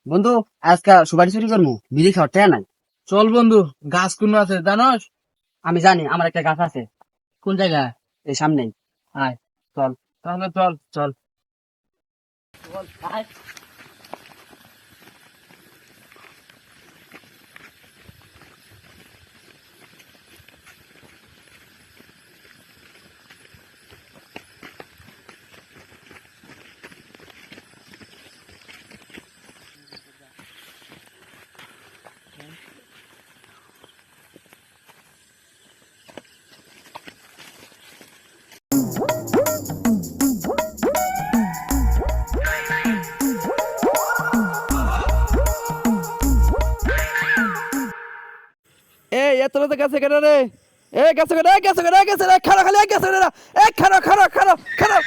বন্ধু, আজকে সুপারি চুরি করবো, বিড়ি খাওয়ার টাকা নাই। চল বন্ধু, গাছ কোন আছে জানস? আমি জানি আমার একটা গাছ আছে। কোন জায়গায়? এই সামনেই। আয়, চল। তাহলে চল চল। এই এত রাতে গেছে কেন রে? এ গেছে কেন? গেছে কেন? গেছে রে? খারো খালি গেছে রে? এ খারো খারো খারো খারো।